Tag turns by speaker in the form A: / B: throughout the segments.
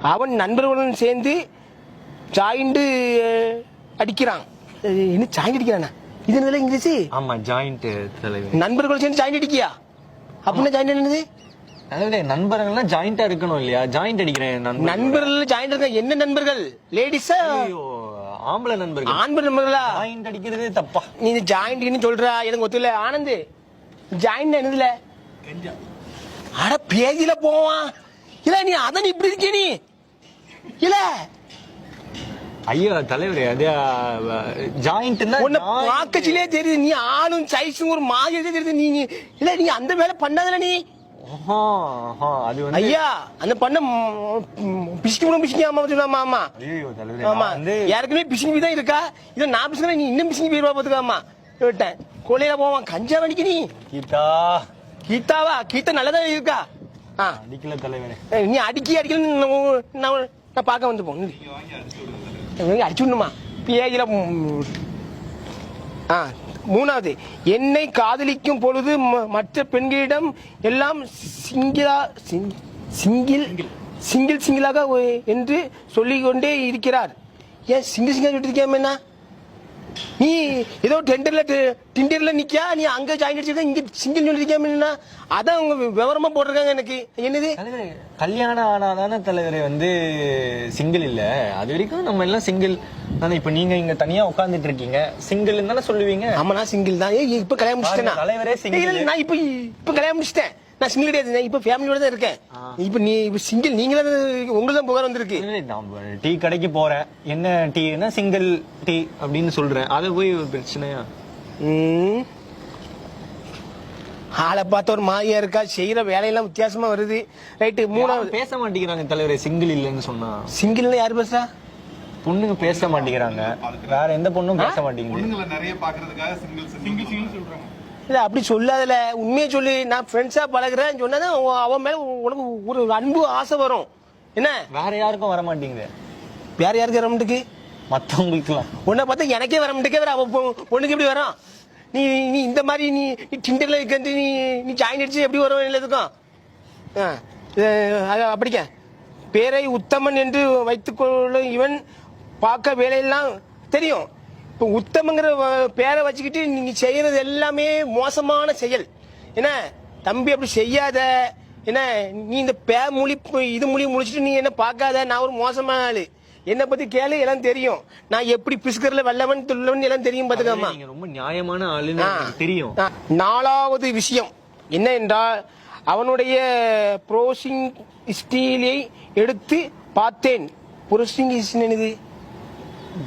A: அவன் நண்பர்களுடன் சேர்ந்து ஜாயிண்ட் அடிக்கிறான். என்ன ஜாயிண்ட் அடிக்கிறானா? இது என்னது இங்கிலீஷ்?
B: ஆமா, ஜாயிண்ட் தலைவர்.
A: நண்பர்கள் சேர்ந்து ஜாயிண்ட் அடிக்கியா? அப்படின்னா ஜாயிண்ட் என்னது?
B: அதாவது நண்பர்கள்னா ஜாயிண்டா இருக்கணும் இல்லையா? ஜாயிண்ட் அடிக்கிறேன்.
A: நண்பர்கள் ஜாயிண்ட் இருக்க என்ன நண்பர்கள்? லேடிஸா?
B: ஆம்பளை நண்பர்கள்.
A: ஆண்கள் நண்பர்களா?
B: ஜாயிண்ட் அடிக்கிறதே தப்பா?
A: நீ ஜாயிண்ட் சொல்றா, எனக்கு ஒத்துல. ஆனந்த், ஜாயிண்ட் என்னதுல? அட பேஜில போவான் இல்ல. நீ அதான் இப்படி இருக்க நீ இல்ல.
B: ஐயோ தலைவரே, அதே ஜாயிண்ட்
A: உன்னை பாக்கச்சிலே தெரியுது. நீ ஆளும் சைஸும் ஒரு மாதிரி தெரியுது. நீ இல்ல, நீ அந்த வேலை பண்ணாதல நீ.
B: அது வந்து
A: ஐயா, அந்த பண்ண பிசிக்காம சொல்லாமா? ஆமா.
B: ஐயோ தலைவரே,
A: ஆமா, யாருக்குமே பிசிங்கி தான் இருக்கா? இதை நான் பிசிக்கிறேன், நீ இன்னும் பிசிங்கி போயிருவா பாத்துக்காமா. விட்டேன் கொலையில போவான். கஞ்சா வணிக்கு நீ.
B: கீதா
A: கீதாவா? கீதா நல்லதான் இருக்கா?
B: அடிக்கல தலைவரே.
A: நீ அடிக்கல நான் பார்க்க வந்து போங்க. அடிச்சு விடணுமா? பேஜில. மூணாவது, என்னை காதலிக்கும் பொழுது மற்ற பெண்களிடம் எல்லாம் சிங்கிளாக என்று சொல்லிக்கொண்டே இருக்கிறார். ஏன் சிங்கிள் சொல்லிட்டு இருக்கியா? என்ன நீ ஏதோ டிண்டர்ல நிக்கா, நீ அங்க ஜாயின் அடிச்சிருக்க, இங்க சிங்கிள் சொல்லிருக்கியா? அதான் உங்க விவரமா போட்டிருக்காங்க எனக்கு. என்னது
B: கல்யாணம் ஆனாதானே தலைவரே வந்து சிங்கிள் இல்ல? அது வரைக்கும் நம்ம எல்லாம் சிங்கிள் தானே. இப்ப நீங்க இங்க தனியா உட்கார்ந்துட்டு இருக்கீங்க, சிங்கிள் தானே சொல்லுவீங்க.
A: ஆமா, நான் சிங்கிள் தான். இப்ப கல்யாணம் முடிச்சிட்டேன் தலைவரே. சிங்கிள் நான் இப்ப கல்யாணம் முடிச்சிட்டேன். நான் சிங்கிள் கிடையாது, இப்ப ஃபேமிலியோட தான் இருக்கேன். இப்ப நீ சிங்கிள், நீங்க தான், உங்களுக்கு தான் புகார் வந்திருக்கு.
B: டீ கடைக்கு போறேன், என்ன டீனா சிங்கிள் டீ அப்படின்னு சொல்றேன். அது போய் ஒரு பிரச்சனையா?
A: ஆளை பார்த்த ஒரு மாதிரியா இருக்கா, செய்யற வேலையெல்லாம் வித்தியாசமா வருது. ரைட்டு. மூணாவது,
B: பேச மாட்டேங்கிறாங்க தலைவரே சிங்கிள் இல்லைன்னு சொன்னா.
A: சிங்கிள்ல யாரு பேசுறா?
B: பொண்ணுங்க பேச மாட்டேங்கிறாங்க, வேற எந்த பொண்ணும் பேச மாட்டேங்குது.
C: நிறைய பாக்குறதுக்காக சிங்கிள் சொல்றாங்க.
A: இல்ல, அப்படி சொல்லாதல, உண்மையை சொல்லி. நான் ஃப்ரெண்ட்ஸா பழகுறேன் சொன்னாதான் அவன் மேல உனக்கு ஒரு அன்பு ஆசை வரும். என்ன?
B: வேற யாருக்கும் வர மாட்டேங்குது.
A: வேற யாருக்கு வர மாட்டேங்குது?
B: மத்தவங்களுக்குலாம்.
A: உன்னை பார்த்தா எனக்கே வர மாட்டேங்க. அவ பொண்ணுக்கு எப்படி வரும்? நீ நீ இந்த மாதிரி நீ டிண்டர்ல இருக்க, நீ ஜாயின் அடிச்சு எப்படி வரும்? எல்லாத்துக்கும் அப்படிக்க. பேரை உத்தமன் என்று வைத்துக்கொள்ள இவன் பார்க்க வேலையெல்லாம் தெரியும். இப்போ உத்தமங்கிற பேரை வச்சுக்கிட்டு நீங்க செய்யறது எல்லாமே மோசமான செயல். என்ன தம்பி, அப்படி செய்யாத. என்ன நீ இந்த இது மொழி முடிச்சுட்டு நீ என்ன பார்க்காத. நான் ஒரு மோசமான ஆளு. என்னை பத்தி கேளு, எல்லாம் தெரியும். நான் எப்படி பிசுக்கர்ல வல்லவன் துள்ளவன் எல்லாம் தெரியும். பாத்துக்காமா,
B: ரொம்ப நியாயமான ஆளுன்னு தெரியும்.
A: நாலாவது விஷயம் என்ன என்றால், அவனுடைய ப்ரோசிங் ஸ்டீலை எடுத்து பார்த்தேன். ப்ரோசிங் என்னது?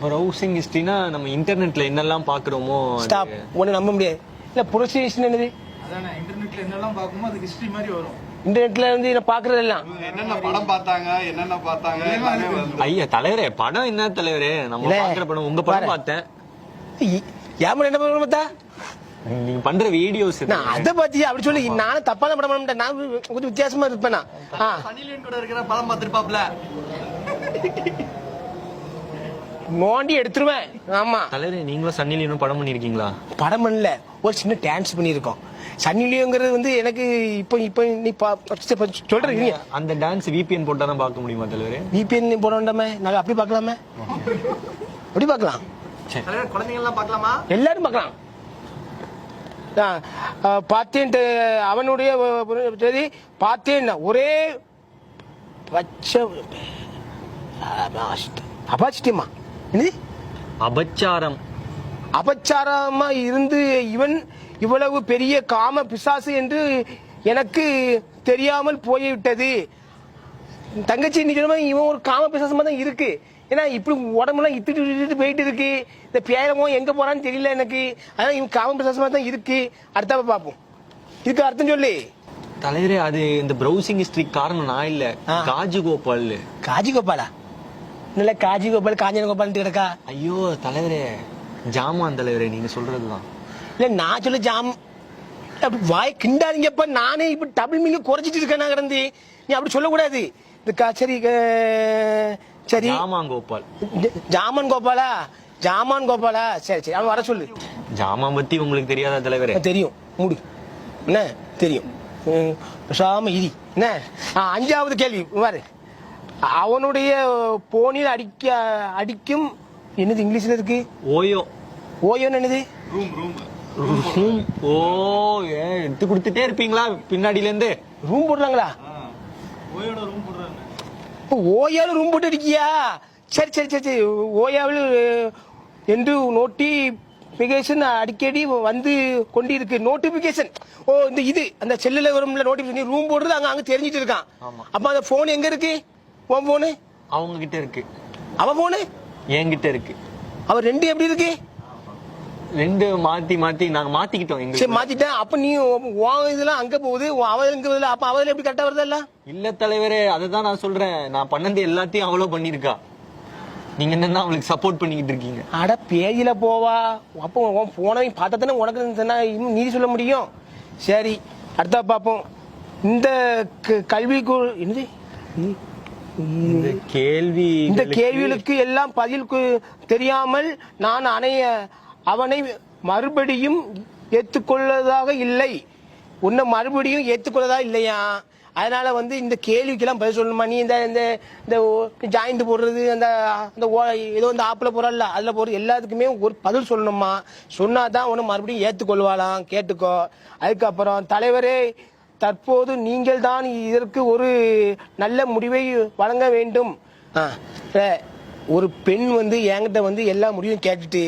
B: ப்ரௌசிங் ஹிஸ்டரினா நம்ம இன்டர்நெட்ல என்னெல்லாம் பாக்குறோமோ.
A: ஸ்டாப், உன்னை நம்ப முடியாது. இல்ல, ப்ரோசிங் என்னது?
C: அதானே, இன்டர்நெட்ல என்னெல்லாம் பாக்குமோ அது ஹிஸ்டரி மாதிரி வரும்.
A: இன்டர்நெட்ல வந்து நான் பாக்குறது எல்லாம்
C: என்னென்ன படம் பார்த்தாங்க, என்னென்ன பார்த்தாங்க.
B: ஐயா தலைவரே, படம் என்ன தலைவரே? நம்ம பாக்குற படம், உங்க படம் பார்த்தேன்.
A: ஏன் என்ன படம் பார்த்தா?
B: நீங்க பண்ற வீடியோஸ்.
A: நான் அதை பத்தி அப்படி சொல்லி நானும் தப்பான படம் பண்ண மாட்டேன். நான் கொஞ்சம் வித்தியாசமா இருப்பேன்.
C: சனிலியன் கூட இருக்கிற படம் பார்த்திருப்பாப்ல.
A: நோண்டி எடுத்துருவேன். ஆமா
B: தலைவரே, நீங்களும் சன்னிலியனும் படம் பண்ணிருக்கீங்களா?
A: படம் பண்ணல, ஒரு சின்ன டான்ஸ் பண்ணிருக்கோம். சன்னிலியோங்கிறது வந்து எனக்கு இப்ப நீ சொல்றீங்க.
B: அந்த டான்ஸ் விபிஎன் போட்டா தான் பார்க்க முடியுமா தலைவரே?
A: விபிஎன் போட வேண்டாமே, நாங்க அப்படி பார்க்கலாமே. அப்படி பார்க்கலாம்.
C: குழந்தைங்க எல்லாம் பார்க்கலாமா?
A: எல்லாரும் பார்க்கலாம். பார்த்தேன். அவனுடைய சரி பார்த்தேன். ஒரே அபாச்சிட்டமா? என்னது? அபச்சாரமா இருந்து இவன் இவ்வளவு பெரிய காம பிசாசு என்று எனக்கு தெரியாமல் போய்விட்டது. தங்கச்சி, நீ சொன்ன இவன் ஒரு காம பிசாசமா தான் இருக்கு. ஏன்னா இப்படி உடம்புலாம் இட்டு போயிட்டு இருக்கு. இந்த பேரமோ எங்க போறான்னு தெரியல எனக்கு. அதான் இவன் காம பிசாசமா தான் இருக்கு. அடுத்த பார்ப்போம். இதுக்கு அர்த்தம் சொல்லு
B: தலைவரே. அது இந்த ப்ரௌசிங் ஹிஸ்டரி காரணம் நான் இல்ல, காஜிகோபால்.
A: காஜிகோபாலா? இல்ல, காஜிகோபால் காஞ்சனகோபால் கிடக்கா?
B: ஐயோ தலைவரே, ஜாமான் தலைவரே, நீங்க சொல்றதுதான்.
A: இல்ல, நான் சொல்ல ஜாம் வாய் கிண்டாதீங்கப்ப. நானே இப்ப டபுள் மீனிங் குறைச்சிட்டு இருக்கேன் கிடந்து. நீ அப்படி சொல்லக்கூடாது. சரி சரி,
B: ஜாமான் கோபால்.
A: ஜாமான் கோபாலா? ஜாமான் கோபாலா? சரி சரி, அவன் வர சொல்லு.
B: ஜாமான் பத்தி உங்களுக்கு தெரியாதா தலைவரே?
A: தெரியும், மூடு. என்ன தெரியும்? பேசாம இரி. என்ன? அஞ்சாவது கேள்வி பாரு. அவனுடைய போனில் அடிக்கும் என்னது இங்கிலீஷ்ல இருக்கு
B: ஓயோ.
A: ஓயோன்னு என்னது?
C: ரூம்
B: ஓ எடுத்து கொடுத்துட்டே இருப்பீங்களா பின்னாடில இருந்து?
A: ரூம் போடுறாங்களா?
C: ஓயோட ரூம் போடுறாங்க.
A: ஓயாவில் ரூம் போட்டு அடிக்கியா? சரி சரி சரி சரி. ஓயாவில் என்று நோட்டிபிகேஷன் அடிக்கடி வந்து கொண்டு இருக்கு. நோட்டிபிகேஷன் ஓ இந்த இது அந்த செல்லுல வரும்ல நோட்டிபிகேஷன் ரூம் போடுறது அங்க தெரிஞ்சிட்டு இருக்கான்.
B: ஆமா.
A: அப்ப அந்த போன் எங்க இருக்கு? உன் போனு
B: அவங்க கிட்ட இருக்கு.
A: அவன் போனு
B: என்கிட்ட இருக்கு.
A: அவன் ரெண்டு எப்படி இருக்கு?
B: ரெண்டு மாத்தி நாங்க மாத்திக்கிட்டோம்.
A: சரி
B: எங்க
A: மாத்திட்டேன். அப்ப நீ உன் இதெல்லாம் அங்க போகுது, அவன் இங்க வருது. அப்ப அவன் எப்படி கரெக்டா வருது?
B: இல்ல தலைவரே, அததான் நான் சொல்றேன். நான் பண்ணது எல்லாத்தையும் அவ்வளோ பண்ணிருக்கா. நீங்க என்னன்னா அவளுக்கு சப்போர்ட் பண்ணிக்கிட்டு இருக்கீங்க.
A: அட பேஜில போவா. அப்போ உன் போனவன் பார்த்தா தானே உனக்கு இன்னும் நீதி சொல்ல முடியும். சரி அடுத்தா பார்ப்போம். இந்த கல்விக்கு என்னது
B: இந்த
A: கேள்விகளுக்கு எல்லாம் பதில் தெரியாமல் நான் அவனை மறுபடியும் ஏத்துக்கொள்ளதாக இல்லை. உன்னை மறுபடியும் ஏத்துக்கொள்ளதா இல்லையா? அதனால வந்து இந்த கேள்விக்கெல்லாம் பதில் சொல்லணுமா? நீ இந்த ஜாயிண்ட் போடுறது அந்த ஏதோ இந்த ஆப்பில் போறல அதுல போடுறது எல்லாத்துக்குமே ஒரு பதில் சொல்லணுமா? சொன்னாதான் உன்னை மறுபடியும் ஏத்துக்கொள்வாளாம். கேட்டுக்கோ. அதுக்கப்புறம் தலைவரே, தற்போது நீங்கள் தான் இதற்கு ஒரு நல்ல முடிவை வழங்க வேண்டும். ஒரு பெண் வந்து என்கிட்ட வந்து எல்லா முடிவும் கேட்டுட்டு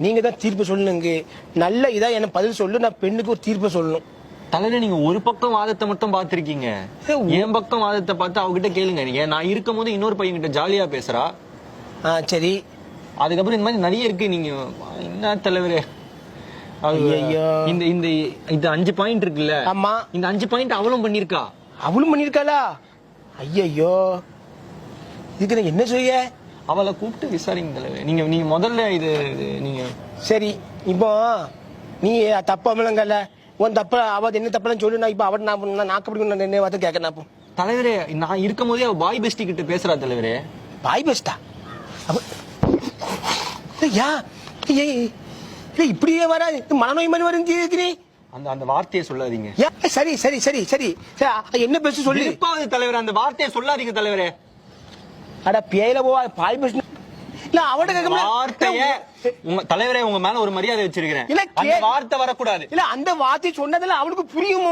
A: நீங்க தான் தீர்ப்பு சொல்லணுங்க. நல்ல இதா என்ன பதில் சொல்லு. நான் பெண்ணுக்கு ஒரு தீர்ப்பு சொல்லணும்.
B: தலைவரே, நீங்க ஒரு பக்கம் வாதத்தை மட்டும் பாத்திருக்கீங்க. என் பக்கம் வாதத்தை பார்த்து அவகிட்ட கேளுங்க. நீங்க நான் இருக்கும் போது இன்னொரு பையன் கிட்ட ஜாலியா பேசுறா.
A: சரி.
B: அதுக்கப்புறம் இந்த மாதிரி நிறைய இருக்கு. நீங்க என்ன தலைவரே, இந்த இந்த இந்த 5 பாயிண்ட் இருக்குல்ல?
A: ஆமா.
B: இந்த 5 பாயிண்ட் அவளும் பண்ணிருக்கா.
A: அவளும் பண்ணிருக்காளா? ஐயோ, இதுக்கு நான் என்ன செய்ய?
B: அவளை கூப்பிட்டு விசாரிங்க தலைவரே. நீங்க முதல்ல இது நீங்க
A: சரி. இப்போ நீ தப்பாமலங்கல்ல உன் தப்ப அவ என்ன தப்பலாம் சொல்லு. நான் இப்ப அவன் நாக்கு பிடிக்கணும் என்ன பார்த்து கேட்கறேன்.
B: தலைவரே, நான் இருக்கும் போதே அவ பாய் பெஸ்டி கிட்ட பேசுறா தலைவரே.
A: பாய் பெஸ்டா? இப்படியே வர மனநோய் மாதிரி வருது.
B: அந்த வார்த்தையை சொல்லாதீங்க.
A: சரி சரி சரி சரி என்ன பேச சொல்லி
B: தலைவரே, அந்த வார்த்தையை சொல்லாதீங்க தலைவரே.
A: அட பேயில போவா பாய் பெஸ்ட் இல்ல அவட
B: வார்த்தைய தலைவரே, உங்க மேல ஒரு மரியாதை வச்சிருக்கிறேன். அந்த வார்த்தை வரக்கூடாது.
A: இல்ல அந்த வார்த்தை சொன்னதுல அவளுக்கு புரியும்.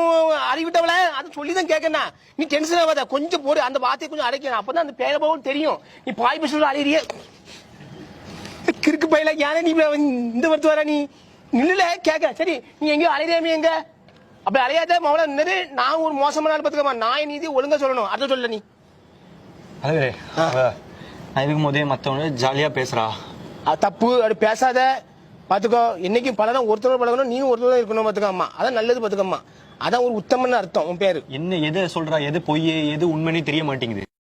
A: அறிவிட்டவள அதை சொல்லிதான் கேட்கணும். நீ டென்ஷன் ஆகாத. கொஞ்சம் போடு. அந்த வார்த்தையை கொஞ்சம் அடைக்கணும். அப்பதான் அந்த பேர போவும் தெரியும். நீ பாய் பெஸ்ட் அழையிறிய கிறுக்கு பையில யானே நீ இந்த வருத்து வர நீ நில்லுல கேட்க. சரி நீ எங்கேயோ அலையாம எங்க அப்படி அலையாத மவள நின்று. நான் ஒரு மோசமான ஆள் பார்த்துக்கமா. நான் நீதி ஒழுங்கா சொல்லணும். அதை சொல்ல நீ
B: தலைவரே. இருக்கும் போதே மத்தவங்க ஜாலியா பேசுறா.
A: தப்பு. அப்படி பேசாத பாத்துக்கோ. என்னைக்கும் பலதான் ஒருத்தர் பழகணும். நீயும் ஒருத்தர் இருக்கணும் பாத்துக்கம்மா. அதான் நல்லது பாத்துக்கம்மா. அதான் ஒரு உத்தமன்னு அர்த்தம். உன் பேரு
B: என்ன? எதை சொல்றா? எது பொய் எது உண்மைன்னு தெரிய மாட்டேங்குது.